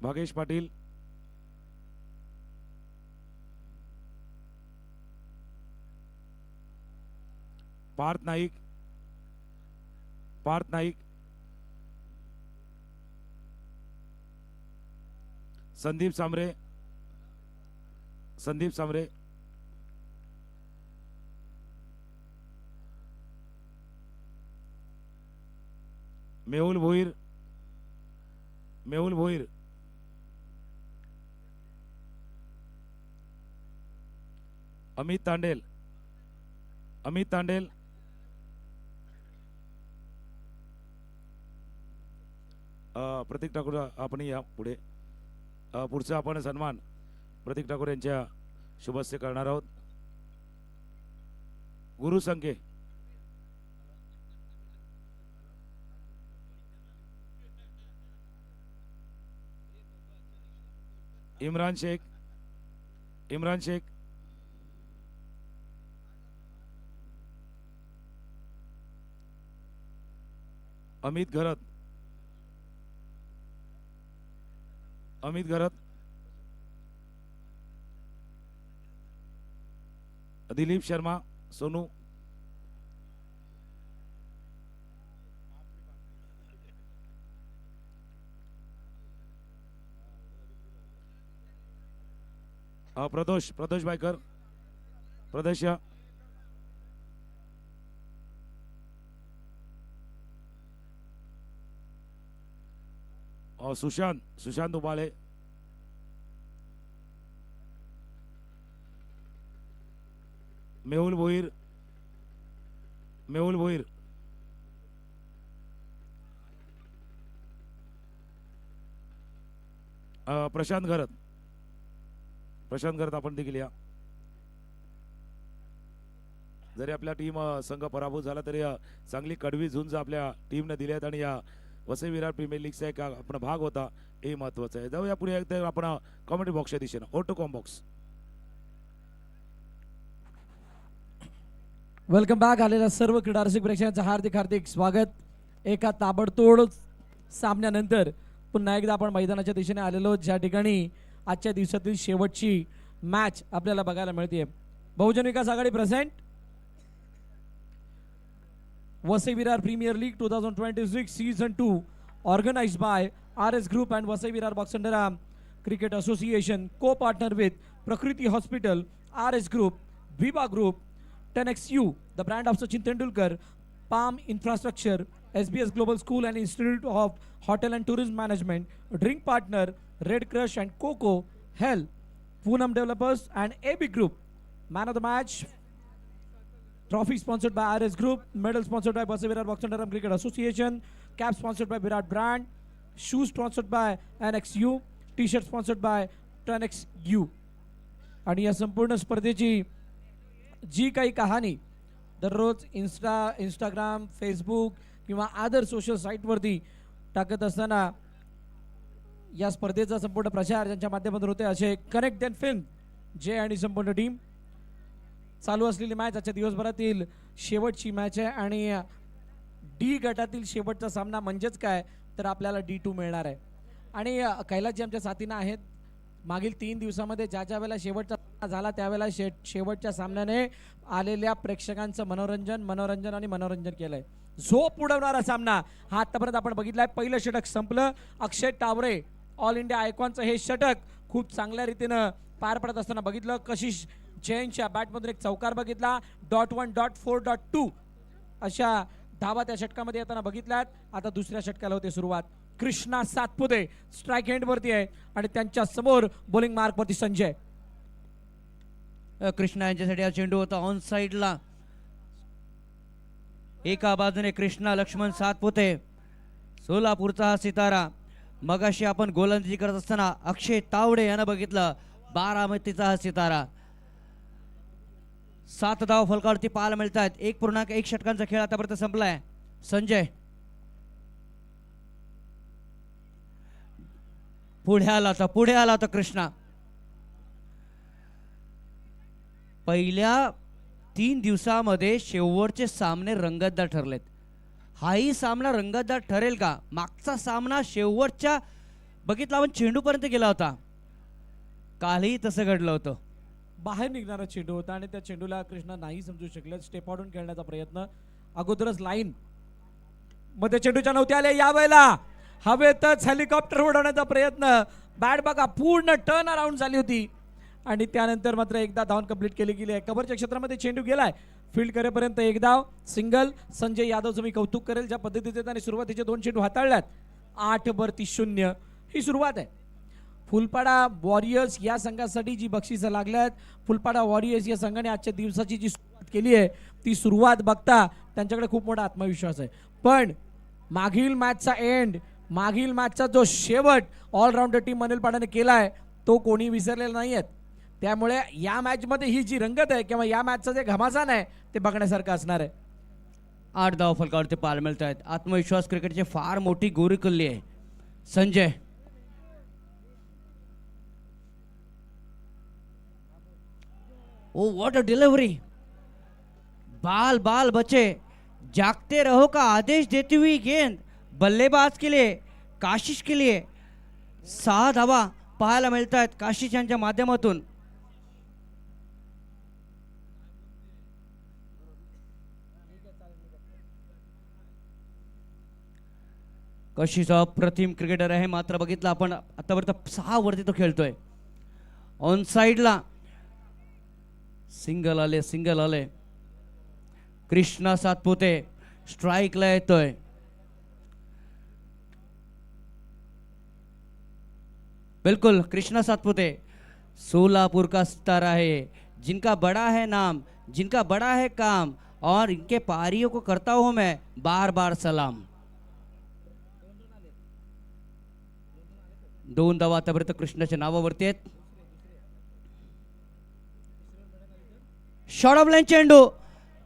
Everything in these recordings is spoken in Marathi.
भागेश पाटील, पार्थ नाईक, पार्थ नाईक, संदीप सांबरे, संदीप सांबरे, मेहुल भोईर, मेहुल भोईर, अमित तांडेल, अमित तांडेल, प्रतीक ठाकूर आपण या पुढे. पुढचा आपण सन्मान प्रतीक ठाकूर यांच्या शुभस्य करणार आहोत. गुरु संके, इम्रान शेख, इम्रान शेख, अमित घरत, अमित घरत, दिलीप शर्मा, सोनू, प्रदोष, प्रदोष बायकर, प्रदेश, सुशांत, सुशांत उबाळे, मेहुल भोईर, मेहुल भोईर, प्रशांत घरत, प्रशांत घरत आपण देखील या. जरी आपल्या टीम संघ पराभूत झाला तरी चांगली कडवी झुंज आपल्या टीमने दिली आहेत आणि या वसई विरार प्रीमियर लीगचा एक आपण भाग होता हे महत्वाचं आहे. जाऊया पुढे एकदा आपण कॉमेंट्री बॉक्सच्या दिशेने ऑटोकॉम बॉक्स. Welcome back. आलेल्या सर्व क्रीडा रसिक प्रेक्षकांचं हार्दिक हार्दिक स्वागत. एका ताबडतोड सामन्यानंतर पुन्हा एकदा आपण मैदानाच्या दिशेने आलेलो, ज्या ठिकाणी आजच्या दिवसातील शेवटची मॅच आपल्याला बघायला मिळते. Bahujan Vikas Aghadi present Vasai Virar premier league 2026 season 2 organised by RS Group and Vasai Virar Boxandara Cricket Association, co-partner with Prakriti Hospital, RS Group, Viva Group, 10XU, the brand of Sachin Tendulkar, Palm Infrastructure, SBS Global School and Institute of Hotel and Tourism Management, drink partner Red Crush and Coco, Hell, Poonam Developers and AB Group. Man of the match, trophy sponsored by RS Group, medal sponsored by Vasai Virar Boxandara Cricket Association, cap sponsored by Virat Brand, shoes sponsored by NXU, t-shirt sponsored by 10XU. आणि या संपूर्ण स्पर्धेची जी काही कहाणी दररोज इंस्टाग्राम, फेसबुक किंवा अदर सोशल साईटवरती टाकत असताना या स्पर्धेचा संपूर्ण प्रचार ज्यांच्या माध्यमातून होते असे कनेक्ट अँड फिल्म जे आणि संपूर्ण टीम. चालू असलेली मॅच आजच्या दिवसभरातील शेवटची मॅच आहे आणि डी गटातील शेवटचा सामना म्हणजेच काय तर आपल्याला D2 मिळणार आहे. आणि कैलासजी आमच्या साथीनं आहेत. मागील 3 दिवसामध्ये ज्या वेळेला शेवटचा सामना झाला त्यावेळेला शेवटच्या सामन्याने आलेल्या प्रेक्षकांचं मनोरंजन केलंय. झोप उडवणारा सामना हा आतापर्यंत आपण बघितलाय. पहिलं षटक संपलं. अक्षय टावरे ऑल इंडिया आयकॉनचं हे षटक खूप चांगल्या रीतीनं पार पडत असताना बघितलं. कशिश जैनच्या बॅटमधून एक चौकार बघितला. .1.4.2 अशा धावा त्या षटकामध्ये येताना बघितल्यात. आता दुसऱ्या षटकाला होते सुरुवात. कृष्णा सातपुते स्ट्राइक एंड वरती आहे आणि त्यांच्या समोर बॉलिंग मार्क वरती संजय. कृष्णा यांच्यासाठी हा चेंडू होता ऑन साइडला. एका बाजूने कृष्णा लक्ष्मण सातपुते सोलापूरचा हा सितारा. मगाशी आपण गोलंदाजी करत असताना अक्षय तावडे यानं बघितलं बारामतीचा हा सितारा. 7 धाव फलकावरती पाहायला मिळतात. 1.1 षटकांचा खेळ आतापर्यंत संपलाय. संजय पुढे आला होता कृष्णा. पहिल्या 3 दिवसामध्ये शेवटचे सामने रंगतदार ठरलेत. हाही सामना रंगतदार ठरेल का? मागचा सामना शेवटच्या बघितलं आपण चेंडूपर्यंत गेला होता. कालही तसं घडलं होतं. बाहेर निघणारा चेंडू होता आणि त्या चेंडूला कृष्णा नाही समजू शकले. स्टेप आउट खेळण्याचा प्रयत्न, अगोदरच लाईन मध्ये चेंडूच्या नव्हत्या आल्या. यावेळेला हवेतच हेलिकॉप्टर उडवण्याचा प्रयत्न, बॅट बघा पूर्ण टर्न अराउंड झाली होती आणि त्यानंतर मात्र एकदा धावन कंप्लीट केली गेली आहे. कव्हरच्या क्षेत्रामध्ये चेंडू गेलाय, फील्ड करेपर्यंत एक धाव, सिंगल. संजय यादवचं मी कौतुक करेल ज्या पद्धतीने त्याने सुरुवातीचे 2 चेंडू हाताळल्यात. 8-0 ही सुरुवात आहे. फुलपाडा वॉरियर्स या संघासाठी जी बक्षिसं लागल्यात, फुलपाडा वॉरियर्स या संघाने आजच्या दिवसाची जी सुरुवात केली आहे ती सुरुवात बघता त्यांच्याकडे खूप मोठा आत्मविश्वास आहे. पण मागील मॅचचा एंड, मागील मॅचचा जो शेवट ऑलराऊंडर टीम अनिल पाडाने केलाय तो कोणी विसरलेला नाही आहेत. त्यामुळे या मॅचमध्ये ही जी रंगत आहे किंवा या मॅचचं जे घमासान आहे ते बघण्यासारखं असणार आहे. 8 धाव फलकावरती पाहायला मिळत आहेत. आत्मविश्वास क्रिकेटची फार मोठी गोरी किल्ली आहे. Sanjay oh what a delivery. बाल बाल बचे, जागते रहो का आदेश देती हुई गेंद बल्लेबाज के लिए, काशिश के लिए 6 धावा पाहायला मिळत आहेत काशिश यांच्या माध्यमातून. काशिश अप्रतिम क्रिकेटर आहे. मात्र बघितलं आपण आतापर्यंत 6 वरती तो खेळतोय. ऑन साइडला सिंगल आले. कृष्णा सातपुते स्ट्राईकला येतोय. बिल्कुल कृष्णा सातपुते सोलापुर का सितारा है, जिनका बड़ा है नाम, जिनका बड़ा है काम, और इनके पारियों को करता हूं मैं बार बार सलाम. 2 धावा आतापर्यंत कृष्णाच्या नावावरती आहेत. शॉर्ट ऑफ लाईन चेंडू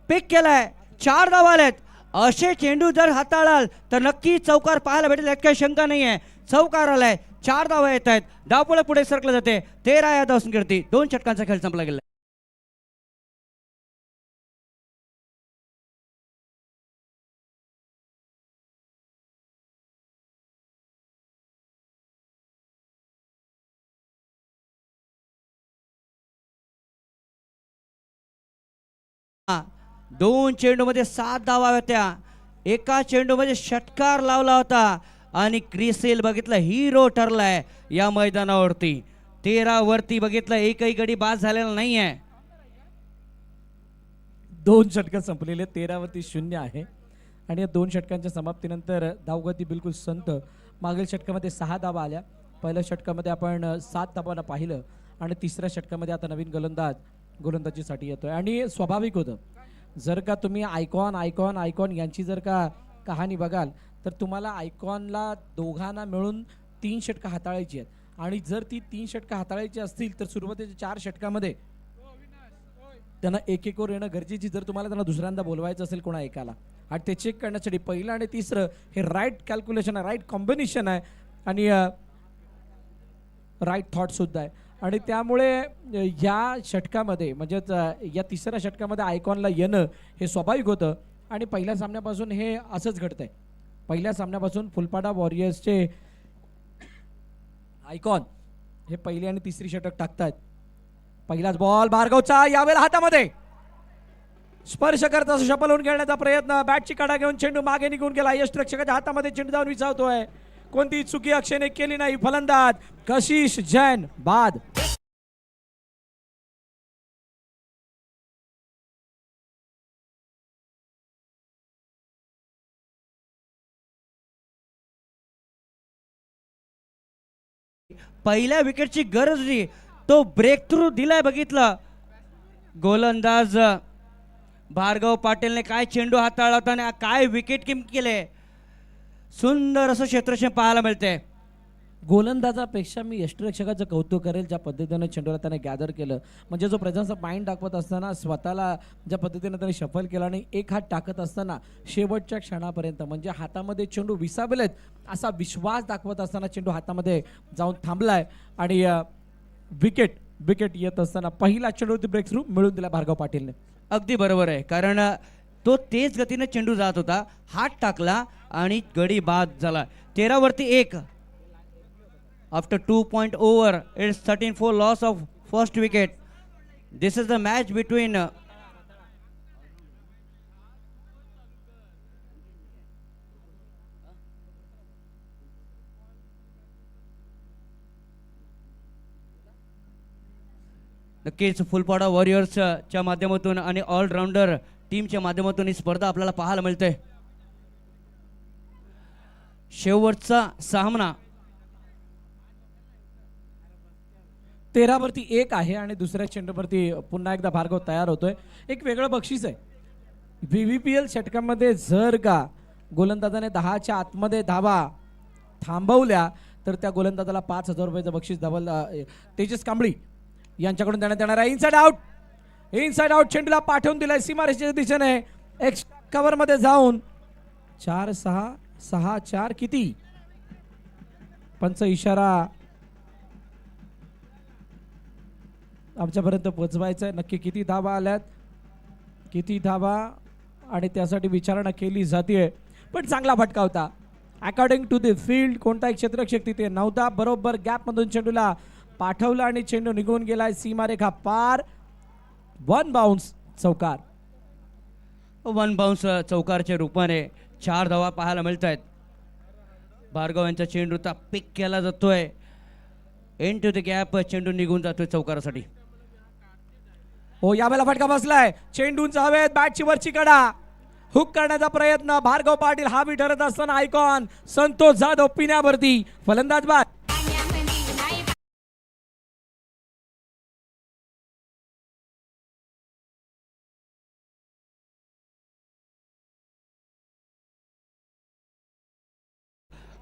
पिक केलाय. 4 धावा आलेत. असे चेंडू जर हाताळाल तर नक्की चौकार पाहायला भेटेल, यात काही शंका नाही आहे. चौकार आलाय, 4 धावा येत आहेत. धावपळ पुढे सरकलं जाते. 13 या धावसंख्येवरती 2 षटकांचा खेळ संपला गेला. दोन चेंडूमध्ये 7 धावा होत्या. एका चेंडूमध्ये षटकार लावला होता आणि क्रिसेल बघितलं हिरो ठरलाय या मैदानावरती. 13 वरती बघितलं एकही गडी बाद झालेला नाहीये. 2 षटकं संपलेले, 13 वरती 0 आहे आणि या 2 षटकांच्या समाप्तीनंतर धावगती बिलकुल संत. मागील षटकामध्ये 6 धावा आल्या. पहिल्या षटकामध्ये आपण 7 धावांना पाहिलं आणि तिसऱ्या षटकामध्ये आता नवीन गोलंदाजीसाठी येतोय. आणि स्वाभाविक होतं, जर का तुम्ही आयकॉन यांची जर का कहाणी बघाल तर तुम्हाला आयकॉनला दोघांना मिळून 3 षटकं हाताळायची आहेत आणि जर ती 3 षटकं हाताळायची असतील तर सुरुवातीच्या 4 षटकामध्ये त्यांना एक वर येणं गरजेची, जर तुम्हाला त्यांना दुसऱ्यांदा बोलवायचं असेल कोणा एकाला. आणि ते चेक करण्यासाठी पहिलं आणि तिसरं हे राईट कॅल्क्युलेशन आहे, राईट कॉम्बिनेशन आहे आणि राईट थॉट सुद्धा आहे. आणि त्यामुळे या षटकामध्ये म्हणजेच या तिसऱ्या षटकामध्ये आयकॉनला येणं हे स्वाभाविक होतं आणि पहिल्या सामन्यापासून हे असंच घडतंय. पहिल्या सामन्यापासून फुलपाडा वॉरियर्सचे आयकॉन हे पहिली आणि तिसरी षटक टाकतात. पहिलाच बॉल भार्गवचा, यावेळेला हातामध्ये स्पर्श करता शपल होऊन खेळण्याचा प्रयत्न. बॅटची कडा घेऊन चेंडू मागे निघून गेला. यष्टरक्षकाच्या हातामध्ये चेंडू जाऊन विचारतोय. कोणती चुकी अक्षयने केली नाही. फलंदाज कशिश जैन बाद. पहिल्या विकेटची गरज होती, तो ब्रेक थ्रू दिलाय. बघितलं गोलंदाज भार्गव पाटीलने काय चेंडू हाताळला होता आणि काय विकेट किम केले. सुंदर असं क्षेत्रक्षण पाहायला मिळते. गोलंदाजापेक्षा मी यष्टरक्षकाचं कौतुक करेल ज्या पद्धतीने चेंडूला त्याने गॅदर केलं. म्हणजे जो प्रेझन्स ऑफ माइंड दाखवत असताना स्वतःला ज्या पद्धतीने त्याने शफल केला आणि एक हात टाकत असताना शेवटच्या क्षणापर्यंत म्हणजे हातामध्ये चेंडू विसावलेत असा विश्वास दाखवत असताना चेंडू हातामध्ये जाऊन थांबलाय आणि विकेट येत असताना पहिला चेंडूवरती ब्रेक थ्रू मिळून दिला भार्गव पाटीलने. अगदी बरोबर आहे, कारण तो तेज गतीने चेंडू जात होता, हात टाकला आणि गडी बाद झाला. 13 वरती 1. After 2 point over, it's 13-4 loss of first wicket. This is the match between नक्कीच फुलपाडा वॉरियर्सच्या माध्यमातून आणि ऑलराऊंडर टीमच्या माध्यमातून ही स्पर्धा आपल्याला पाहायला मिळते. शेवटचा सामना 13 वरती 1 आहे आणि दुसऱ्या चेंडूवरती पुन्हा एकदा भार्गव तयार होतोय. एक वेगळं बक्षीस आहे VVPL षटकामध्ये. जर का गोलंदाजाने 10च्या आतमध्ये धावा थांबवल्या तर त्या गोलंदाजाला 5,000 रुपयाचं बक्षीस तेजस कांबळी यांच्याकडून देण्यात येणार आहे. इनसाइड आउट चेंडूला पाठवून दिलाय सीमारेषेच्या दिशेने. एक्स कव्हर मध्ये जाऊन 4-6-6-4 किती पंच इशारा आमच्यापर्यंत पोहोचवायचा आहे. नक्की किती धावा आल्यात, किती धावा, आणि त्यासाठी विचारणा केली जाते. पण चांगला फटका होता. अकॉर्डिंग टू द फील्ड कोणता एक क्षेत्ररक्षक तिथे नव्हता. बरोबर गॅप मधून चेंडूला पाठवला आणि चेंडू निघून गेलाय सीमारेखा पार. 1 बाउन्स चौकार. 1 बाउन्स चौकारच्या रूपाने 4 धावा पाहायला मिळत आहेत. भार्गव यांचा चेंडूचा पिक केला जातोय. एंड टू द गॅप चेंडू निघून जातोय चौकारासाठी. हो, यावेळेला फटका बसलाय. चेंडूंचा हवेत बॅटची वरची कडा हुक करण्याचा प्रयत्न. भार्गव पाटील हावी ठरत असताना आयकॉन संतोष जाधव पिण्यावरती. फलंदाज बाद.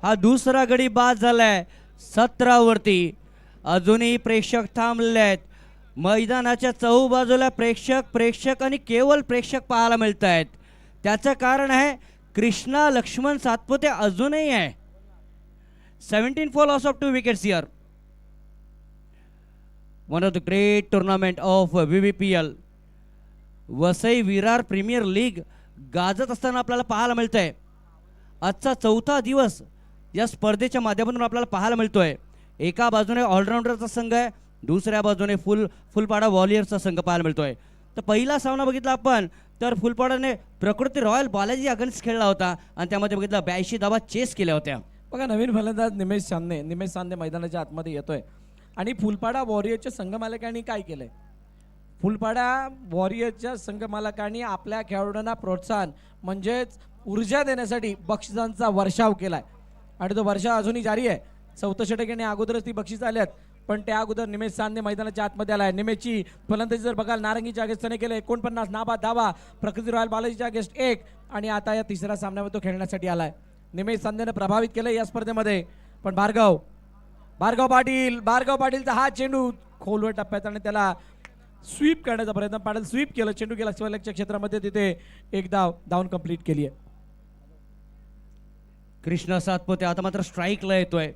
हा दुसरा गडी बाद झालाय 17 वरती. अजूनही प्रेक्षक थांबलेले आहेत. मैदानाच्या चहूबाजूला प्रेक्षक आणि केवळ प्रेक्षक पाहायला मिळत आहेत. त्याचं कारण आहे कृष्णा लक्ष्मण सातपुते अजूनही आहे. 17-4 loss of 2 wickets here. One of the great tournament of VVPL. Vasai Virar premier league गाजत असताना आपल्याला पाहायला मिळतंय. आजचा 4था दिवस या स्पर्धेच्या माध्यमातून आपल्याला पाहायला मिळतोय. एका बाजूने ऑलराऊंडरचा संघ आहे, दुसऱ्या बाजूने फुलपाडा वॉरियर्सचा संघ पाहायला मिळतोय. तर पहिला सामना बघितला आपण तर फुलपाडाने प्रकृती रॉयल बालाजी अगेन्स्ट खेळला होता आणि त्यामध्ये बघितला 82 धावा चेस केल्या होत्या. बघा, नवीन फलंदाज निमेश चांदे मैदानाच्या आतमध्ये येतोय आणि फुलपाडा वॉरियरच्या संघ मालकांनी काय केलंय? फुलपाडा वॉरियरच्या संघ मालकांनी आपल्या खेळाडूंना प्रोत्साहन म्हणजेच ऊर्जा देण्यासाठी बक्षिसांचा वर्षाव केलाय आणि तो वर्षाव अजूनही जारी आहे. 4थं षटक येणे अगोदरच ती बक्षीस आल्यात, पण त्या अगोदर निमेश चांदे मैदानाच्या आतमध्ये आलाय. निमेशची फलंदाजी जर बघाल नारंगीच्या अगेन्स्ट त्याने केले 49 नाबाद धावा. प्रकृती रॉयल बालाजीच्या अगेन्स्ट 1 आणि आता या तिसऱ्या सामन्यावर तो खेळण्यासाठी आलाय. निमेश चांदेने प्रभावित केलं या स्पर्धेमध्ये. पण भार्गव पाटीलचा हा चेंडू खोलवर टप्प्यात आणि त्याला स्वीप करण्याचा प्रयत्न. पाटील स्वीप केलं, चेंडू गेला शिवलक्षच्या क्षेत्रामध्ये, तिथे एक धावून कंप्लीट केली आहे. कृष्णा सातपुते आता मात्र स्ट्राईकला येतोय.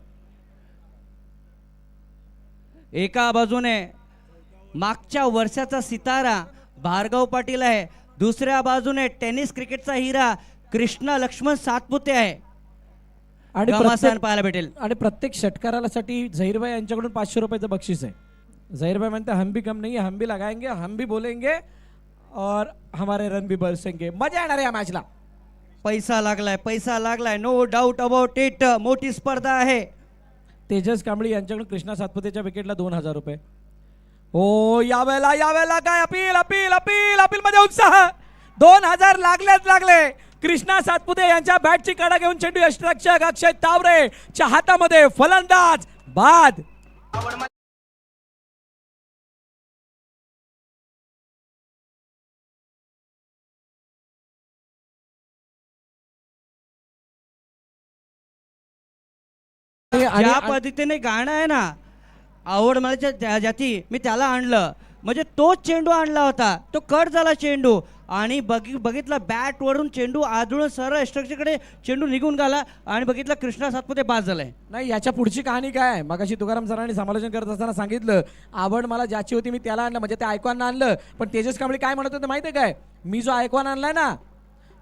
एका बाजूने मागच्या वर्षाचा सितारा भार्गव पाटील आहे, दुसऱ्या बाजूने टेनिस क्रिकेटचा हिरा कृष्णा लक्ष्मण सातपुते आहे. आणि पाहायला भेटेल. आणि प्रत्येक षटकारासाठी झहीरभाई यांच्याकडून 500 रुपयाचं बक्षीस आहे. झहीरभाई म्हणते हम भी कम नहीं है, हम भी लगाएंगे, हम भी बोलेंगे और हमारे रन भी बरसेंगे. मजा येणार आहे या मॅचला. पैसा लागलाय नो डाऊट अबाउट इट. मोठी स्पर्धा आहे. तेजस कांबळी यांच्याकडून कृष्णा सातपुतेच्या विकेटला 2000 रुपये. हो, यावेळेला काय अपील मध्ये उत्साह. 2000 लागले. कृष्णा सातपुते यांच्या बॅटची कडा घेऊन चेंडू यष्टरक्षक अक्षय तावरे च्या हातामध्ये. फलंदाज बाद. ज्या पद्धतीने गाणं आहे ना, आवड मला ज्याची मी त्याला आणलं, म्हणजे तोच चेंडू आणला होता. तो कट झाला चेंडू आणि बघितला बॅट वरून चेंडू आदळून सरळ स्ट्रक्चरकडे चेंडू निघून गेला आणि बघितला कृष्णा सातपुते बाद झालाय. नाही, याच्या पुढची कहाणी काय आहे? मगाशी तुकाराम सरांनी समालोचन करत असताना सांगितलं, आवड मला ज्याची होती मी त्याला आणलं, म्हणजे त्या आयकॉनला आणलं. पण तेजस कांबळी काय म्हणत होते माहितीये काय? मी जो आयकॉन आणलाय ना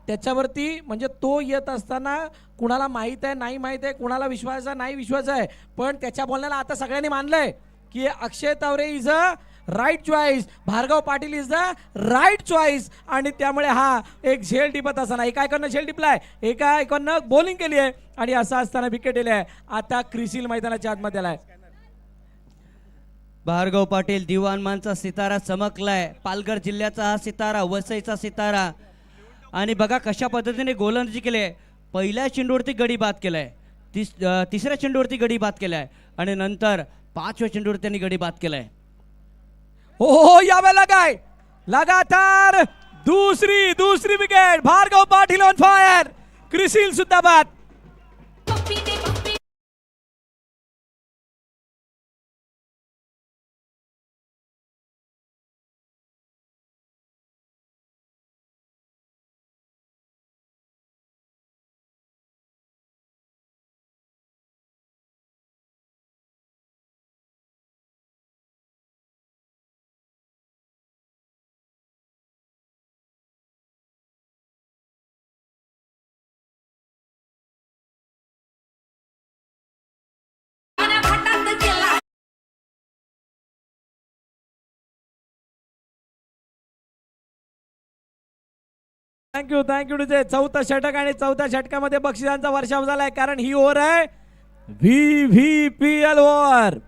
त्याच्यावरती म्हणजे तो येत असताना कुणाला माहीत आहे नाही माहीत आहे, कुणाला विश्वास आहे नाही विश्वास आहे, पण त्याच्या बोलण्याला आता सगळ्यांनी मानलंय की Akshay Taware is a right choice, Bhargav Patil is the right choice. आणि त्यामुळे हा एक झेल टिपत असताना एका एकानं झेल टिपलाय, एका एकानं बॉलिंग केली आहे आणि असं असताना विकेट दिली आहे. आता क्रिसिल मैदानाच्या आतमध्ये आलाय. भार्गव पाटील दिवाणमानचा सितारा चमकलाय, पालघर जिल्ह्याचा हा सितारा, वसईचा सितारा. आणि बघा कशा पद्धतीने गोलंदाजी केली आहे. पहिल्या चेंडूवरती गडी बाद केलाय, तिसऱ्या चेंडूवरती गडी बाद केलाय आणि नंतर 5व्या चेंडूवर त्यांनी गडी बाद केलाय. हो यावेळेला काय लगातार दुसरी wicket, Bhargav Patil on fire, Krisil सुद्धा बाद. थँक्यू तुझे. चौथा षटक आणि चौथ्या षटकामध्ये बक्षिसांचा वर्षाव झालाय, कारण ही ओव्हर आहे VVPL ओव्हर,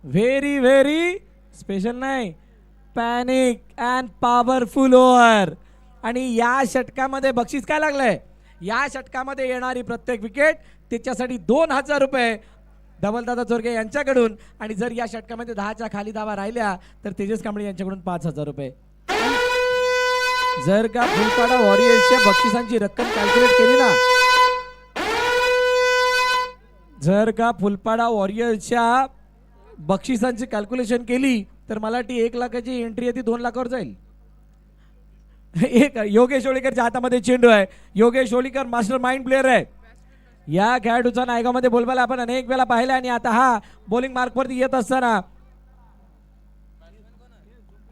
व्हेरी स्पेशल नाही, पॅनिक अँड पॉवरफुल ओव्हर. आणि या षटकामध्ये बक्षीस काय लागलंय, या षटकामध्ये येणारी प्रत्येक विकेट त्याच्यासाठी 2000 रुपये धवलदादा चोरगे यांच्याकडून. आणि जर या षटकामध्ये 10च्या खाली धावा राहिल्या तर तेजस कांबळे यांच्याकडून 5000 रुपये. जर का फुलपाडा वॉरियर्सच्या बक्षिसांची रक्कम कॅल्क्युलेट केली ना, जर का फुलपाडा वॉरियर्सच्या बक्षिसांची कॅल्क्युलेशन केली तर मला वाटते 1 लाखाची एंट्री आहे ती 2 लाखावर जाईल. एक योगेश होळीकरच्या हातामध्ये चेंडू आहे. Yogesh Holikar master mind player आहे. या खेळाडूचा नायगामध्ये बोलबाला आपण अनेक वेळा पाहिला आणि आता हा बॉलिंग मार्कवरती येत असताना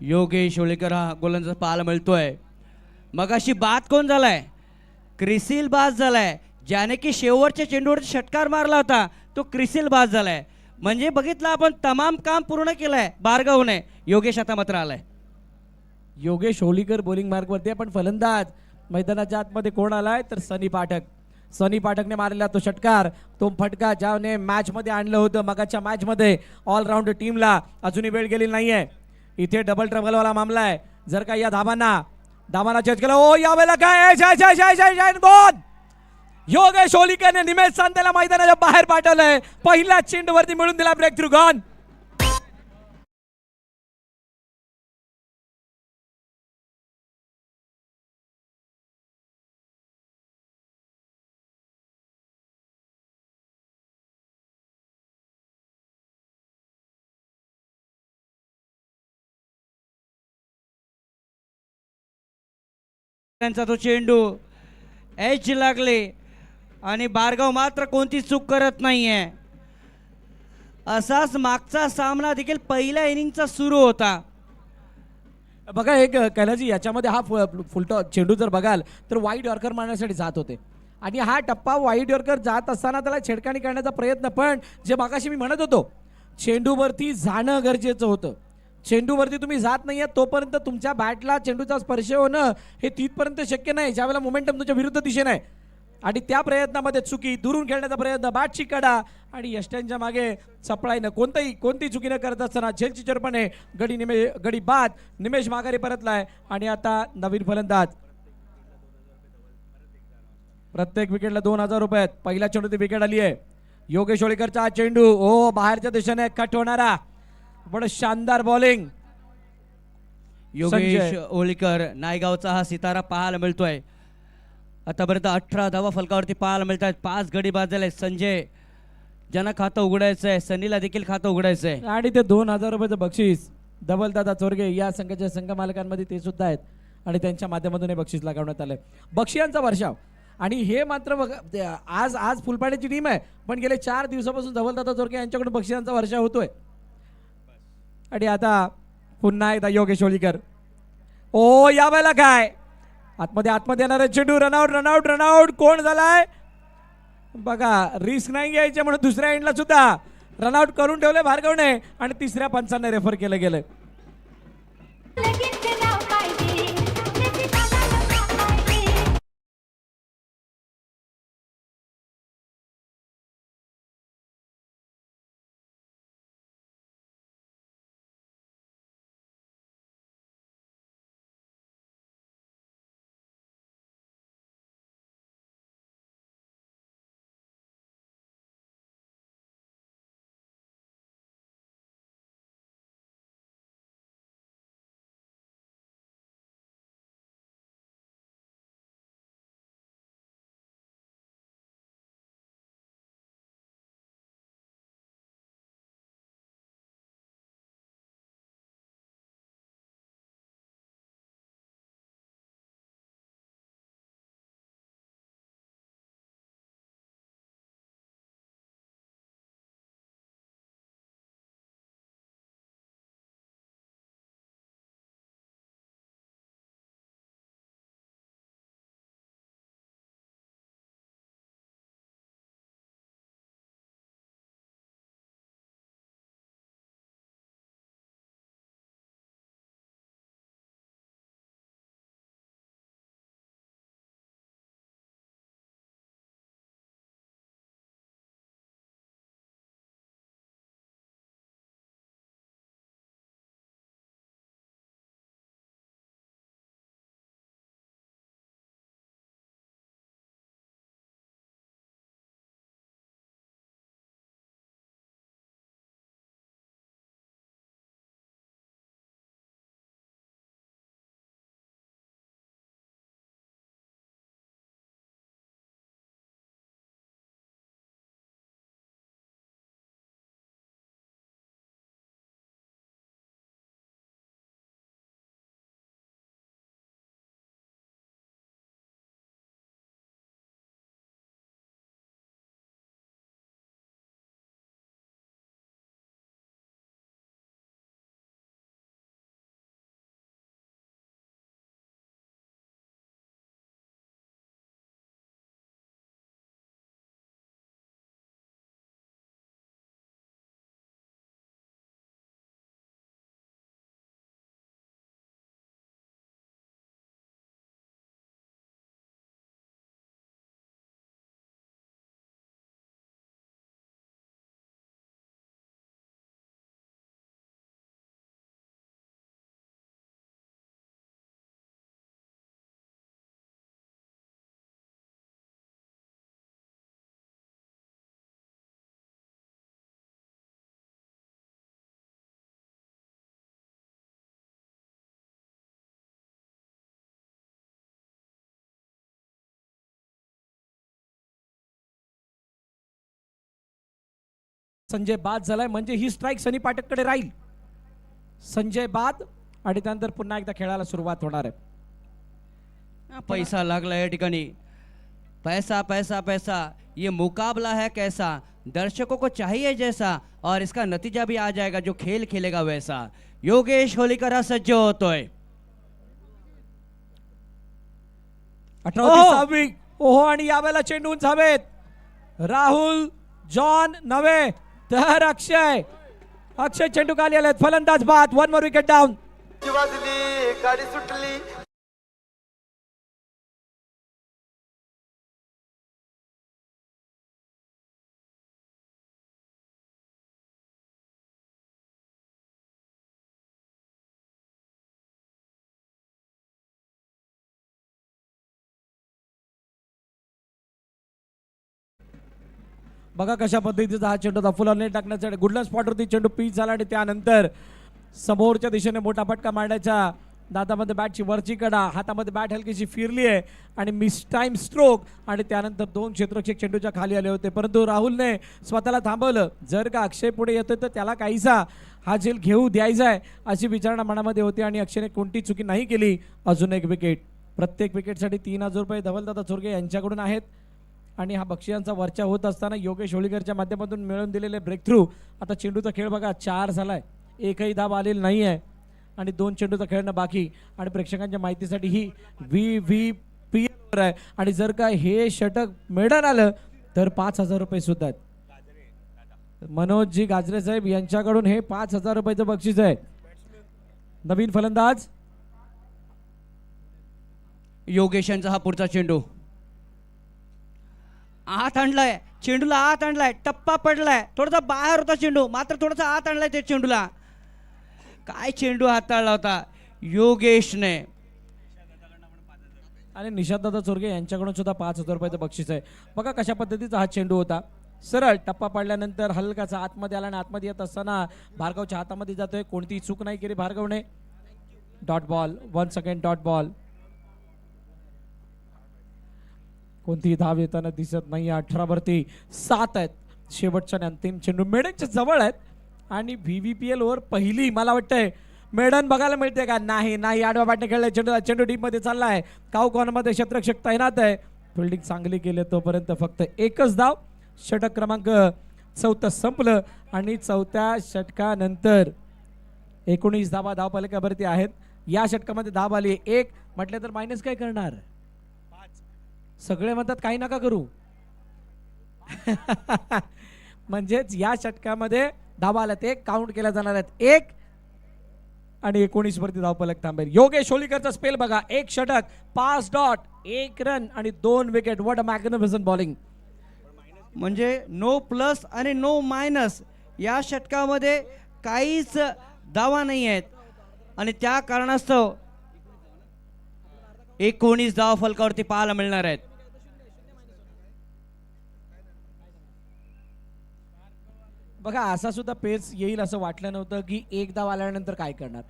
योगेश होळीकर हा गोलंदाज पाहायला मिळतोय. मगाशी बाद कोण झालाय, क्रिसिल बाद झालाय. ज्याने की शेवटच्या चेंडूवर षटकार मारला होता तो क्रिसिल बाद झालाय. म्हणजे बघितलं आपण तमाम काम पूर्ण केलंय भार्गवने. योगेश आता मात्र आलाय. योगेश होळीकर बॉलिंग मार्कवरती, पण फलंदाज मैदानाच्या आतमध्ये कोण आलाय तर सनी पाठक. सनी पाठकने मारलेला तो षटकार, तो फटका ज्याने मॅच मध्ये आणलं होतं मगाच्या मॅच मध्ये ऑलराऊंड टीमला, अजूनही वेळ गेली नाहीये. इथे डबल ट्रबलवाला मामला आहे. जर का या धाबांना चेंज केला, ओ यावेळेला काय गोल, योगेश होळीकरने निमेश सांतेला मैदानाच्या बाहेर पाठवलंय. पहिल्या चेंडूवरती मिळून दिला ब्रेक थ्रू गॉन. त्यांचा तो चेंडू एज लागले आणि भार्गव मात्र कोणती चूक करत नाहीये. असाच मागचा सामना देखील पहिल्या इनिंगचा सुरू होता. बघा एक कैलाजी याच्यामध्ये हा फुलटॉ चेंडू जर बघाल तर वाईड यॉर्कर मारण्यासाठी जात होते आणि हा टप्पा वाईड यॉर्कर जात असताना त्याला छेडखानी करण्याचा प्रयत्न, पण जे मागाशी मी म्हणत होतो चेंडूवरती जाणं गरजेचं होतं. चेंडूवरती तुम्ही जात नाहीये तोपर्यंत तुमच्या बॅटला चेंडूचा स्पर्श होणं हे तिथपर्यंत शक्य नाही ज्यावेळेला मोमेंटम तुमच्या विरुद्ध दिशेने आहे. आणि त्या प्रयत्नामध्ये चुकी, दुरून खेळण्याचा प्रयत्न, बॅटची कडा आणि यष्ट्यांच्या मागे चपळाईनं कोणती चुकी न करत असताना झेलची चरपणे गडी बाद. निमेश माघारी परतलाय आणि आता नवीन फलंदाज. प्रत्येक विकेटला 2000 रुपये. पहिल्या चेंडूची विकेट आली आहे. योगेश होळीकरचा हा चेंडू ओ बाहेरच्या दिशेने कट होणारा, बड शानदार बॉलिंग. योगेश होळीकर नायगावचा हा सितारा पाहायला मिळतोय. आतापर्यंत 18 धावा फलकावरती पाहायला मिळत आहेत. 5 गडी बाद झाले. संजय ज्यांना खातं उघडायचंय, सनीला देखील खातं उघडायचंय आणि ते 2000 रुपयाचं बक्षीस धवलदादा चोरगे या संघाच्या संघ मालकांमध्ये ते सुद्धा आहेत आणि त्यांच्या माध्यमातून हे बक्षीस लगावण्यात आलंय. बक्षिसांचा वर्षाव. आणि हे मात्र आज फुलपाड्याची टीम आहे पण गेले 4 दिवसापासून धवलदादा चोरगे यांच्याकडून बक्षिसांचा वर्षाव होतोय. आणि आता पुन्हा एकदा योगेश होळीकर. ओ यावेळेला काय आतमध्ये येणार आहे चेंडू. रनआउट कोण झालाय बघा. रिस्क नाही घ्यायचे म्हणून दुसऱ्या एंडला सुद्धा रनआउट करून ठेवले भार्गवने आणि तिसऱ्या पंचांना रेफर केलं गेलं. संजय बाद झालाय म्हणजे ही स्ट्राईक सनी पाठककडे राहील. संजय बाद आणि त्यानंतर पुन्हा एकदा खेळायला सुरुवात होणार आहे. पैसा लागला या ठिकाणी. पैसा पैसा पैसा ये मुकाबला है कैसा, दर्शकों को चाहिए जैसा और इसका नतीजा भी आ जाएगा जो खेल खेलेगा वैसा. योगेश होलीकर हा सज्ज होतोय. 18 ओहो आणि यावेळेला चेंडू उंचावेत राहुल जॉन नवे तर अक्षय चेंडू खाली आलेत. फलंदाज बाद. 1 मोर विकेट डाऊन. वाजली गाडी सुटली. बघा कशा पद्धतीचा हा चेंडू होता. फुल नेट टाकण्यासाठी गुडलंड स्पॉटवरती चेंडू पीच झाला आणि त्यानंतर समोरच्या दिशेने मोठा फटका मारण्याच्या दातामध्ये बॅटची वरची कडा, हातामध्ये बॅट हलकीशी फिरली आहे आणि मिस टाइम स्ट्रोक आणि त्यानंतर 2 क्षेत्ररक्षक चेंडूच्या खाली आले होते. परंतु राहुलने स्वतःला थांबवलं. जर का अक्षय पुढे येतोय तर त्याला काहीसा हा झेल घेऊ द्यायचा आहे अशी विचारणा मनामध्ये होती आणि अक्षयने कोणती चुकी नाही केली. अजून एक विकेट. प्रत्येक विकेटसाठी 3000 रुपये धवलदादा चोरगे यांच्याकडून आहेत आणि हा बक्षिसांचा वरचा होत असताना योगेश होळीकरच्या माध्यमातून मिळवून दिलेले ब्रेक थ्रू. आता चेंडूचा खेळ बघा 4 झालाय, एकही धाब आलेली नाही आहे आणि 2 चेंडूचा खेळणं बाकी. आणि प्रेक्षकांच्या माहितीसाठी ही VVPL वर आहे आणि जर का हे षटक मेडन आलं तर 5,000 रुपये सुद्धा आहेत. मनोजजी गाजरे साहेब यांच्याकडून हे 5,000 रुपयाचं बक्षीस आहे. नवीन फलंदाज योगेश यांचा हा पुढचा चेंडू आत आणलाय, चेंडूला आत आणलाय, टप्पा पडलाय, थोडासा बाहेर होता चेंडू, मात्र थोडासा आत आणलाय ते चेंडूला. काय चेंडू हाताळला होता योगेशने. आणि निशांतदादा चोरगे यांच्याकडून सुद्धा 5,000 रुपयाचं बक्षीस आहे. बघा कशा पद्धतीचा हा चेंडू होता. सरळ टप्पा पडल्यानंतर हलकाचा आतमध्ये आला आणि आतमध्ये येत असताना भार्गवच्या हातामध्ये जातोय. कोणतीही चूक नाही केली भार्गवने. Dot ball, 1 second dot ball. कोणतीही धाव येताना दिसत नाही. 18 वरती 7 आहेत. शेवटच्या आणि अंतिम चेंडू मेडनच्या जवळ आहेत. आणि VVPL वर पहिली मला वाटतंय मेडन बघायला मिळते का? नाही आडवा बॅटने खेळलाय चेंडू. चेंडू डीप मध्ये चाललाय. काऊ कॉर्नरमध्ये क्षेत्ररक्षक तैनात आहे. फिल्डिंग चांगली केली तोपर्यंत फक्त एकच धाव. षटक क्रमांक 4 संपलं आणि 4थ्या षटकानंतर 19 धावा धावफलकावरती आहेत. या षटकामध्ये धाव आली 1 म्हटलं तर मायनस काय करणार? सगळे म्हणतात काही नका करू. म्हणजेच या षटकामध्ये धावा आल्यात 1 काउंट केल्या जाणार आहेत 1 आणि 19 वरती धावफलक थांबेल. योगेश होलीकरचा स्पेल बघा. 1 षटक, 5 डॉट, 1 रन आणि 2 wicket. What a magnificent bowling. म्हणजे नो प्लस आणि नो मायनस. या षटकामध्ये काहीच धावा नाही आहेत आणि त्या कारणास्तव 19 धावा फलकावरती पाहायला मिळणार आहेत. बघा असा सुद्धा पेस येईल असं वाटलं नव्हतं की 1 धाव आल्यानंतर काय करणार.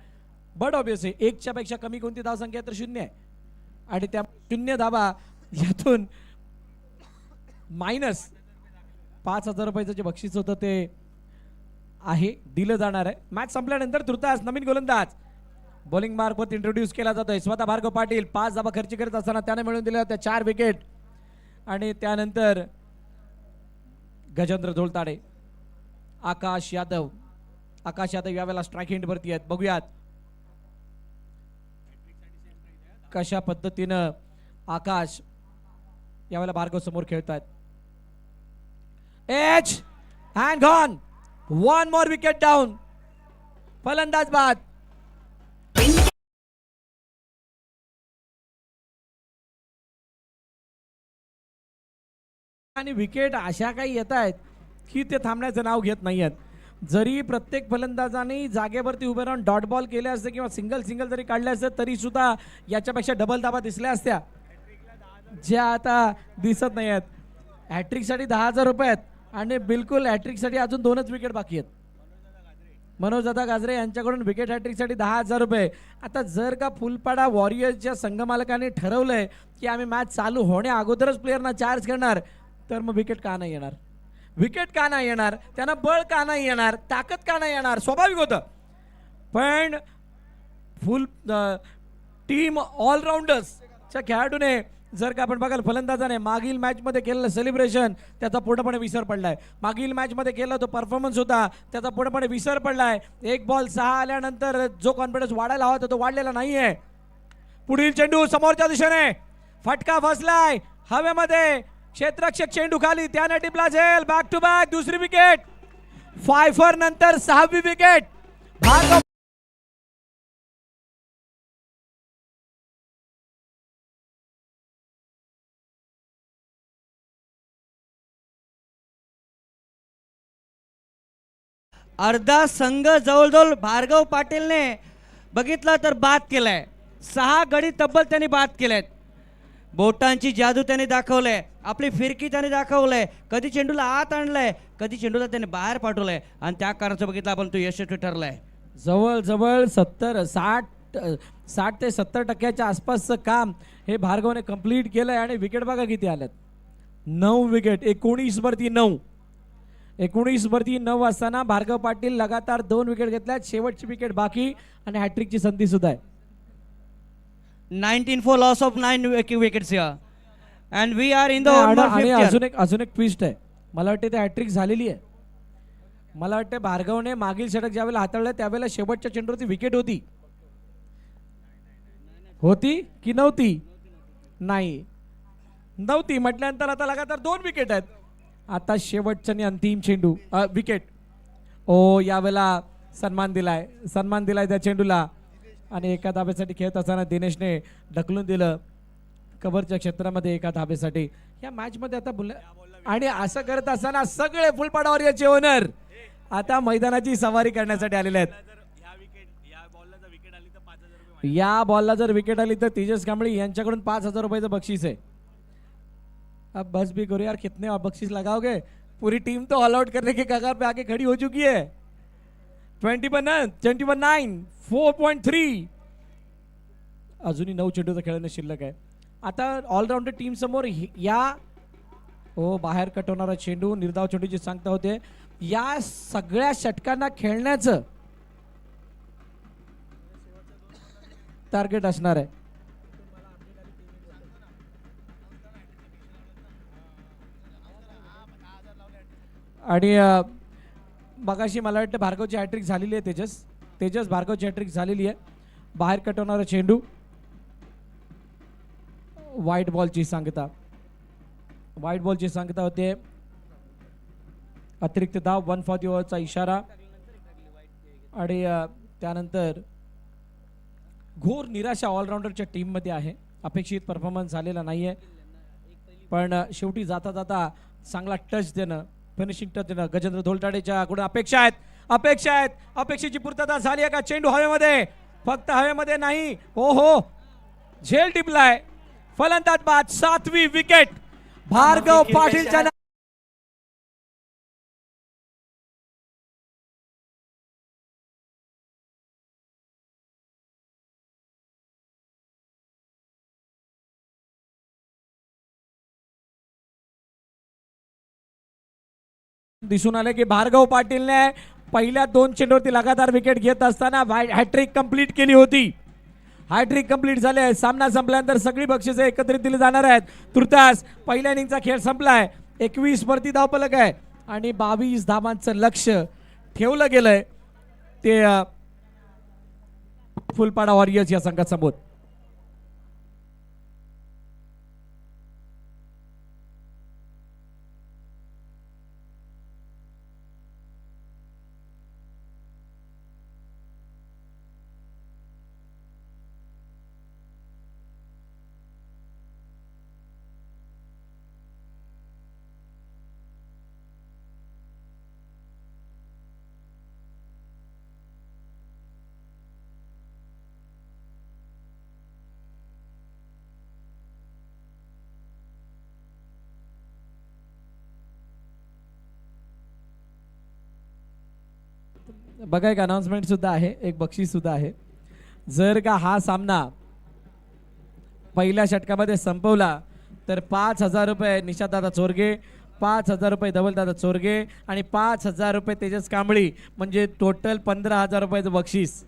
बट ऑब्विसली 1च्या पेक्षा कमी कोणती धाव संख्या तर 0 आहे आणि त्या 0 धावा यातून मायनस 5,000 रुपयाचं जे बक्षीस होतं ते आहे दिलं जाणार आहे. मॅच संपल्यानंतर तुर्तास नवीन गोलंदाज बॉलिंग मार्फत इंट्रोड्यूस केला जातोय. स्वतः भार्गव पाटील 5 धावा खर्च करत असताना त्याने मिळवून दिल्या होत्या 4 विकेट. आणि गजेंद्र झोलताडे, आकाश यादव यावेळेला स्ट्राईक हिंट वरती आहेत. बघूयात कशा पद्धतीनं आकाश यावेळेला भार्गव समोर खेळतात. H hand gone, 1 more wicket down. फलंदाज बाद. आणि विकेट अशा काही येत आहेत की ते थांबण्याचं नाव घेत नाही आहेत. जरी प्रत्येक फलंदाजाने जागेवरती उभे राहून डॉट बॉल केले असते किंवा सिंगल जरी काढले असते तरी सुद्धा याच्यापेक्षा डबल धावा दिसल्या असत्या ज्या आता दिसत नाही आहेत. हॅट्रिकसाठी 10,000 रुपये आहेत आणि बिलकुल हॅट्रिकसाठी अजून 2च विकेट बाकी आहेत. मनोजदादा गाजरे यांच्याकडून विकेट हॅट्रिकसाठी 10,000 रुपये. आता जर का फुलपाडा वॉरियर्सच्या संघमालकाने ठरवलंय की आम्ही मॅच चालू होण्या अगोदरच प्लेयरना चार्ज करणार तर मग विकेट का नाही येणार? विकेट का नाही येणार? त्यांना बळ का नाही येणार? ताकद का नाही येणार? स्वाभाविक होतं. पण फुल टीम ऑलराऊंडर्सच्या खेळाडूने जर का आपण बघाल फलंदाजाने मागील मॅचमध्ये केलेलं सेलिब्रेशन त्याचा पूर्णपणे विसर पडलाय. मागील मॅचमध्ये केला तो परफॉर्मन्स होता त्याचा पूर्णपणे विसर पडलाय. 1 बॉल 6 आल्यानंतर जो कॉन्फिडन्स वाढायला हवा तो वाढलेला नाहीये. पुढील चेंडू समोरच्या दिशेने फटका फसलाय हवेमध्ये. क्षेत्ररक्षक चेंडू खाली त्याने टिपला झेल. बॅक टू बॅक दुसरी विकेट. 5 नंतर 6वी विकेट. भार्गव अर्धा संघ जवळजवळ भार्गव पाटीलने बघितलं तर बाद केलाय. 6 गडी तब्बल त्यांनी बाद केलेत. बोटांची जादू त्यांनी दाखवलंय. आपली फिरकी त्यांनी दाखवलंय. कधी चेंडूला आत आणलंय कधी चेंडूला त्यांनी बाहेर पाठवलंय आणि त्या कारणाचं बघितलं आपण तो यशस्वी ठरलाय. जवळजवळ 60 ते 70% आसपासचं काम हे भार्गवने कंप्लीट केलंय. आणि विकेट बघा किती आल्यात. 9 विकेट. 19 वरती 9. 19 वरती 9 असताना भार्गव पाटील लगातार 2 विकेट घेतल्यात. शेवटची विकेट बाकी आणि हॅट्रिकची संधी सुद्धा आहे. 19 for loss of 9 wickets here and we are in the आणि अजून एक ट्विस्ट आहे. मला वाटतं ते हॅट्रिक झालेली आहे. मला वाटतं भार्गवने मागील षटक ज्यावेळेला हाताळलं त्यावेळेला शेवटच्या चेंडूवरती विकेट होती होती की नव्हती? नाही, नव्हती म्हटल्यानंतर आता लगातार 2 विकेट आहेत. आता शेवटचा आणि अंतिम चेंडू, विकेट. ओ यावेळेला सन्मान दिलाय त्या चेंडूला आणि एका धाब्यासाठी खेळत असताना दिनेशने ढकलून दिलं कव्हरच्या क्षेत्रामध्ये एका धाब्यासाठी. या मॅच मध्ये आता आणि असं करत असताना सगळे फुलपाडावर याचे ओनर आता मैदानाची सवारी करण्यासाठी आलेले आहेत. या बॉलला जर विकेट आली तर तेजस कांबळे यांच्याकडून 5,000 रुपयाचं बक्षीस है. अब बस भी करो यार, कितने बख्शीस लगाओगे? पूरी टीम तो ऑल आउट करने के कगार पे आके खड़ी हो चुकी है. 21-9 4.3. अजूनही 9 चेंडूचा खेळणं शिल्लक आहे. आता ऑलराऊंडर टीम समोर या बाहेर कटवणारा चेंडू, निर्धाव चेंडूची सांगता होते. या सगळ्या षटकांना खेळण्याचं टार्गेट असणार आहे. आणि मगाशी मला वाटतं भार्गवची हॅट्रिक झालेली आहे. तेजस भार्गवची हॅट्रिक झालेली आहे. बाहेर कटवणारा चेंडू, व्हाईट बॉलची सांगता होते. अतिरिक्त धाव, 1 फॉर द ओव्हरचा इशारा. आणि त्यानंतर घोर निराशा ऑलराऊंडरच्या टीम मध्ये आहे. अपेक्षित परफॉर्मन्स झालेला नाहीये, पण शेवटी जाता जाता चांगला टच देणं, फिनिशिंग टच देणं गजेंद्र धोलटाडेच्या कडून अपेक्षा आहेत. अपेक्षेची पूर्तता झाली आहे का? चेंडू हवेमध्ये, फक्त हवेमध्ये नाही, हो झेल टिपलाय. फलंदाज बाद, 7वी विकेट भार्गव पाटीलच्या. दिसून आले की भार्गव पाटीलने पहिल्या 2 चेंडूवरती लगातार विकेट घेत असताना हॅट्रिक कंप्लीट केली होती. हॅट्रिक कंप्लीट झाले. सामना संपल्यानंतर सगळी बक्षिसे एकत्रित दिली जाणार आहेत. तुर्तास पहिल्या इनिंगचा खेळ संपलाय. 21 वरती धावफलक आहे आणि 22 धावांचं लक्ष ठेवलं गेलंय ते फुलपाडा वॉरियर्स या संघासमोर. बघा, एक अनाउन्समेंट सुद्धा आहे, एक बक्षीस सुद्धा आहे. जर का हा सामना पहिल्या षटकामध्ये संपवला तर 5,000 रुपये निशादादा चोरगे, 5,000 रुपये धवलदादा चोरगे आणि 5,000 रुपये तेजस कांबळी, म्हणजे टोटल 15,000 रुपयाचं बक्षीस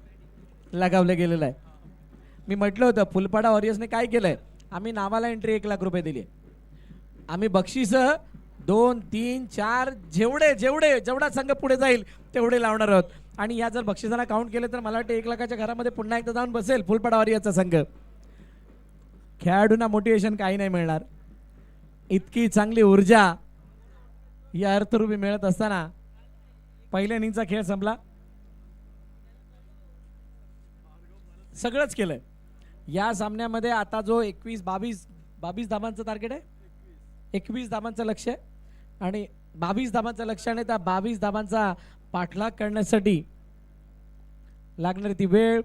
लगावलं गेलेलं आहे. मी म्हटलं होतं फुलपाडा वॉरियर्सने काय केलंय, आम्ही नावाला एंट्री 1 लाख रुपये दिली. आम्ही बक्षीस 2, 3, 4 जेवढा संघ पुढे जाईल तेवढे लावणार आहोत. आणि या जर बक्षिसांना काउंट केले तर मला वाटतं 1 लाखाच्या घरामध्ये पुन्हा एकदा जाऊन बसेल फुलपाडा वॉरियर्सचा संघ. खेळाडूंना मोटिवेशन काही नाही मिळणार, इतकी चांगली ऊर्जा या अर्थरूपी मिळत असताना पहिल्या इनिंगचा खेळ संपला. सगळंच केलंय या सामन्यामध्ये. आता जो 22 धावांचं टार्गेट आहे, 21 धावांचं लक्ष आहे आणि 22 धावांचं लक्ष, आणि त्या 22 धावांचा पाठलाग करण्यासाठी लागणारी ती वेळ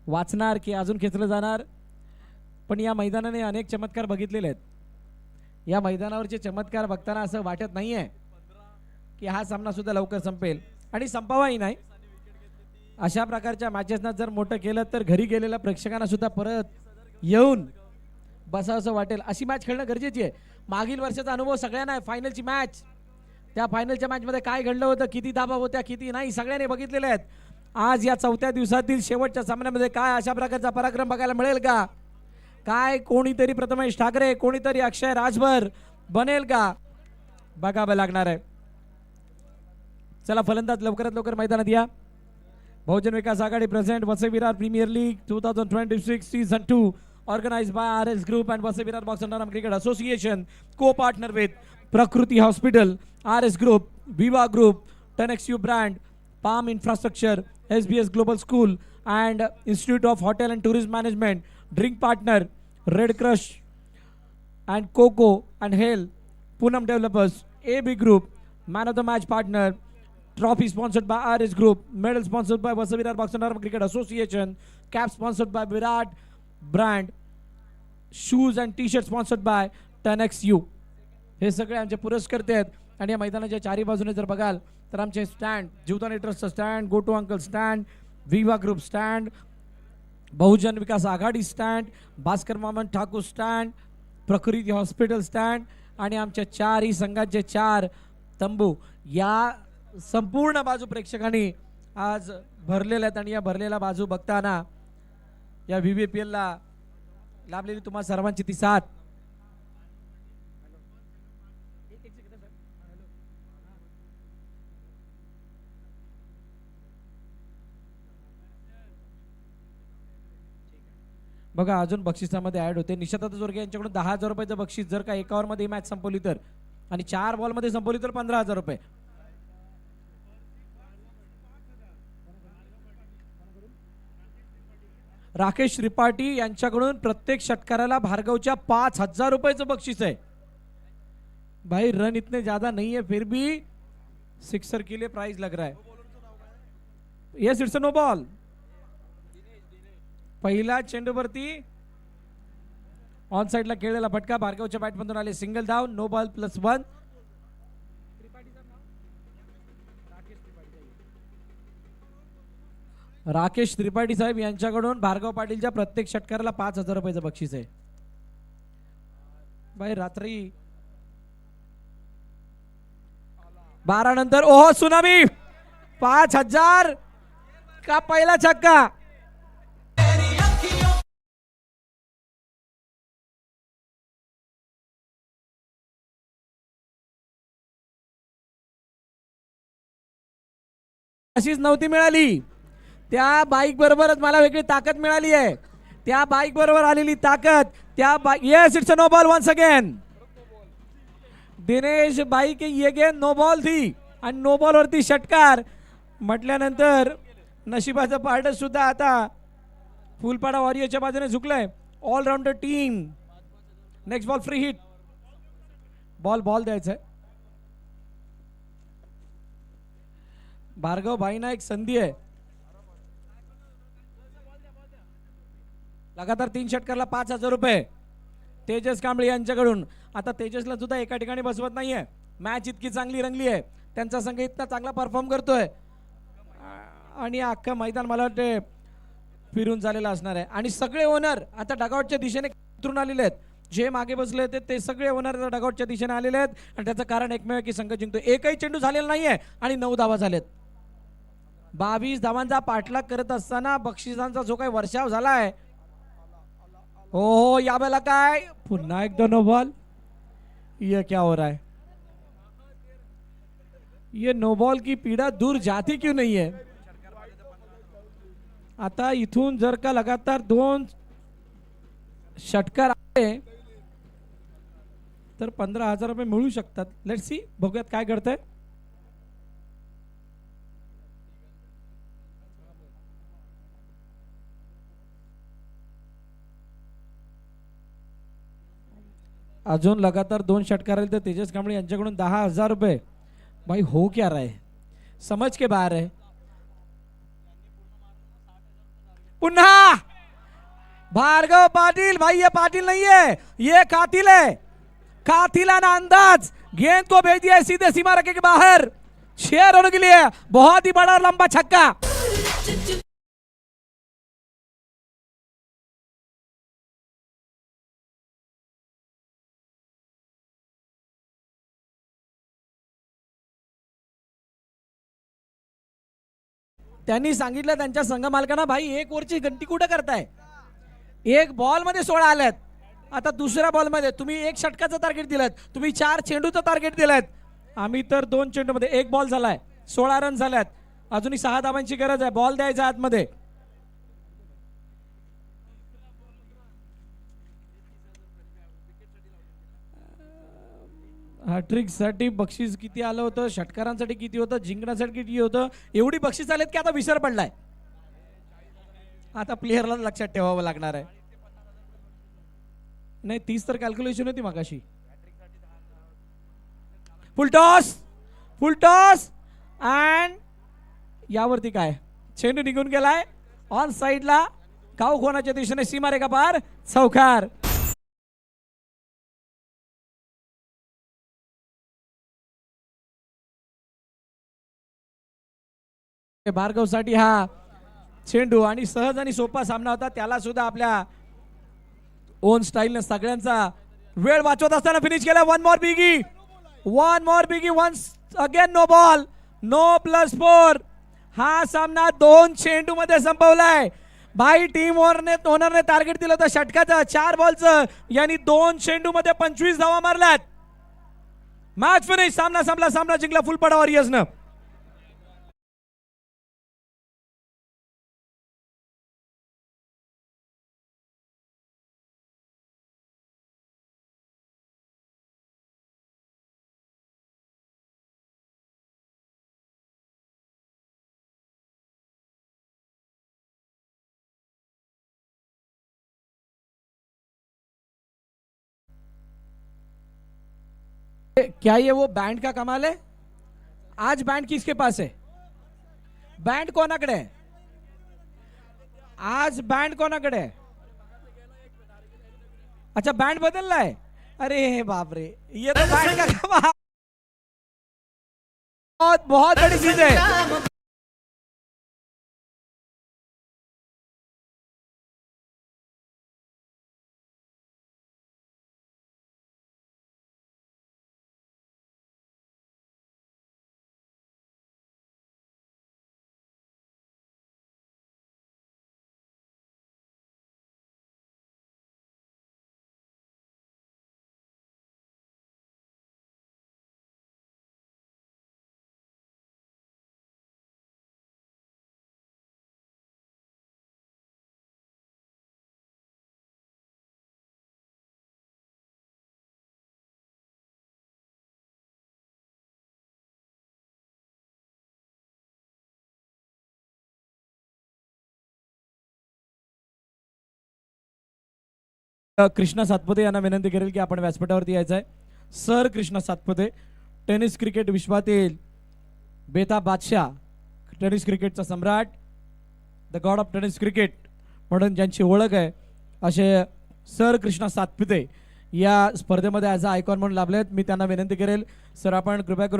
वाचणार की अजून खेचलं जाणार. पण या मैदानाने अनेक चमत्कार बघितलेले आहेत. या मैदानावरचे चमत्कार बघताना असं वाटत नाहीये की हा सामना सुद्धा लवकर संपेल आणि संपावाही नाही. अशा प्रकारच्या मॅचेसना जर मोठं केलं तर घरी गेलेल्या प्रेक्षकांना सुद्धा परत येऊन बसावंसं वाटेल. अशी मॅच खेळणं गरजेची आहे. मागील वर्षाचा अनुभव सगळ्यांना आहे. फायनलची मॅच, त्या फायनलच्या मॅचमध्ये काय घडलं होतं, किती धाबा होत्या किती नाही, सगळ्यांनी बघितलेले आहेत. आज या 4थ्या दिवसातील शेवटच्या सामन्यामध्ये काय अशा प्रकारचा पराक्रम बघायला मिळेल का? काय कोणीतरी प्रथमेश ठाकरे, कोणीतरी अक्षय राजभर बनेल का? बघावं लागणार आहे. चला फलंदाज लवकरात लवकर मैदानात या. Bahujan Vikas Agadi present Vasai Virar Premier League 2026 Season 2 organized by RS Group and Vasai Virar Box and Aram Cricket Association, co-partner with Prakriti Hospital, RS Group, Viva Group, 10XU brand, Palm Infrastructure, SBS Global School and Institute of Hotel and Tourism Management, drink partner Red Crush and Coco and Hale, Poonam Developers, AB Group, man of the match partner, trophy sponsored by RS Group, medal sponsored by Vasai Virar Box and Aram Cricket Association, cap sponsored by Virat brand, shoes and t-shirt sponsored by 10XU. हे सगळे आमचे पुरस्कर्ते आहेत आणि या मैदानाच्या चारी बाजूने जर बघाल तर आमचे स्टँड जीवदानी ट्रस्टचं stand, go to uncle stand, Viva group stand, Bahujan Vikas Aghadi stand, Bhaskar मामन Thakur stand, Prakruti hospital stand आणि आमच्या चारही संघांचे 4 तंबू या संपूर्ण बाजू प्रेक्षकांनी आज भरलेल्या आहेत आणि या भरलेल्या बाजू बघताना या VVPL ला लाभलेली तुम्हा सर्वांची ती साथ. बघा अजून बक्षिसामध्ये ऍड होते. निशांत जोरगे यांच्याकडून 10,000 रुपयाचं बक्षीस जर का एका ओव्हर मध्ये मॅच संपवली तर आणि 4 बॉल मध्ये संपवली तर 15,000 रुपये. राकेश त्रिपाठी यांच्याकडून प्रत्येक षटकाराला भार्गवच्या 5,000 रुपयाचं बक्षीस आहे. भाई रन इतने ज्यादा नहीं है फिर भी सिक्सर के लिए प्राइज लग रहा है. Yes it's a no ball. पहिला चेंडूवरती ऑन साइडला खेळलेला फटका भार्गवच्या बॅटमधून आले सिंगल धाव. No ball +1. राकेश त्रिपाठी साहेब यांच्याकडून भार्गव पाटीलच्या प्रत्येक षटकाराला 5,000 रुपयाचं बक्षीस आहे. बाई रात्री 12 नंतर ओहो सुनामी 5,000 का पहिला छक्का. अशीच नव्हती मिळाली. त्या बाईक बरोबरच मला वेगळी ताकद मिळाली आहे. त्या बाईक बरोबर आलेली ताकद त्या yes it's a no ball once again. Dinesh बाईक ये गेम नो बॉल थी आणि नो बॉल वरती षटकार म्हटल्यानंतर नशिबाचं पार्ट सुद्धा आता फुलपाडा वॉरियरच्या बाजूने झुकलंय. Allrounder team. Next ball free hit. Ball द्यायचा आहे. भार्गव भाईना एक संधी आहे. लगातार 3 षटकारला 5,000 रुपये तेजस कांबळे यांच्याकडून. आता तेजसला सुद्धा एका ठिकाणी बसवत नाहीये. मॅच इतकी चांगली रंगली आहे. त्यांचा संघ इतका चांगला परफॉर्म करतोय आणि अख्खं मैदान मला वाटते फिरून झालेलं असणार आहे. आणि सगळे ओनर आता डगआउटच्या दिशेने उतरून आलेले आहेत. जे मागे बसले होते ते सगळे ओनर डगआउटच्या दिशेने आलेले आहेत आणि त्याचं कारण एकमेव की संघ जिंकतो. एकही चेंडू झालेला नाहीये आणि 9 धावा झालेत. 22 धावांचा पाठलाग करत असताना बक्षिसांचा जो काही वर्षाव झालाय. हो या बेला काय पुन्हा एकदा नो बॉल. ये क्या हो रहा है. ये नो बॉल की पीड़ा दूर जाती क्यों नहीं है. आता इथून जर का लगातार 2 षटकार आले तर 15,000 रुपये मिळू शकतात. लेट्स सी बघूयात काय घडतंय. अजून लगातार 2 षटकार आले तर तेजस कांबळे यांच्याकडून 10,000 रुपये. भाई हो क्या रहा है. समझ के बाहर है. पुन्हा भार्गव पाटिल. भाई ये पाटिल नहीं है ये कातिल है. कातिलाना अंदाज. गेंद को भेज दिया सीधे सीमा रखे के बाहर. 6 रनों के लिए बहुत ही बड़ा लंबा छक्का. त्यांनी सांगितलं त्यांच्या संघ मालकांना भाई 1 ओव्हरची गंती कुठे करताय. 1 बॉल मध्ये 16 आल्यात. आता दुसऱ्या बॉल मध्ये तुम्ही 1 षटकाचं टार्गेट दिलं. तुम्ही 4 चेंडूचं टार्गेट दिलं. आम्ही तर 2 चेंडूमध्ये 1 बॉल झालाय. 16 रन झाल्यात. अजूनही 6 धावांची गरज आहे. बॉल द्यायचा आतमध्ये. हॅट्रिक साठी बक्षीस किती आलं होतं, षटकारांसाठी किती होतं, जिंकण्यासाठी किती होतं, एवढी बक्षीस आलेत की आता विसर पडलाय. आता प्लेअरला लक्षात ठेवावं लागणार आहे. नाही 30 तर कॅल्क्युलेशन होती मागाशी. फुलटॉस अँड यावरती काय चेंडू निघून गेलाय ऑन साइडला. काऊ कोणाच्या दिशेने सीमारेखा पार. चौकार. भार्गवसाठी हा चेंडू आणि सहज आणि सोपा सामना होता. त्याला सुद्धा आपल्या ओन स्टाईलने सगळ्यांचा वेळ वाचवत असताना फिनिश केला. One more biggie once again no ball. No +4. हा सामना 2 चेंडू मध्ये संपवलाय. भाई टीम ओनरने टार्गेट दिलं होतं षटकाचं 4 बॉलचं. यांनी 2 चेंडू मध्ये 25 धावा मारल्यात. Match finish. सामना संपला. सामना जिंकला फुलपडा वॉरियर्सनं. क्या ये वो बैंड का कमाल है? आज बैंड किसके पास है? बैंड कोणाकडे आहे? आज बैंड कोणाकडे आहे? अच्छा बैंड बदललाय. अरे बाप रे, ये तो बैंड का कमाल. बहुत बड़ी चीज है. कृष्णा सातपुते यांना विनंती करेल की आपण व्यासपीठावरती यायचं आहे. Sir Krishna Satpute, tennis cricket विश्वातील बेताब बादशाह, टेनिस क्रिकेटचा सम्राट, the god of tennis cricket म्हणून ज्यांची ओळख आहे असे सर कृष्णा सातपुते या स्पर्धेमध्ये ॲज अ आयकॉन म्हणून लाभलेत. मी त्यांना विनंती करेल सर आपण कृपया करून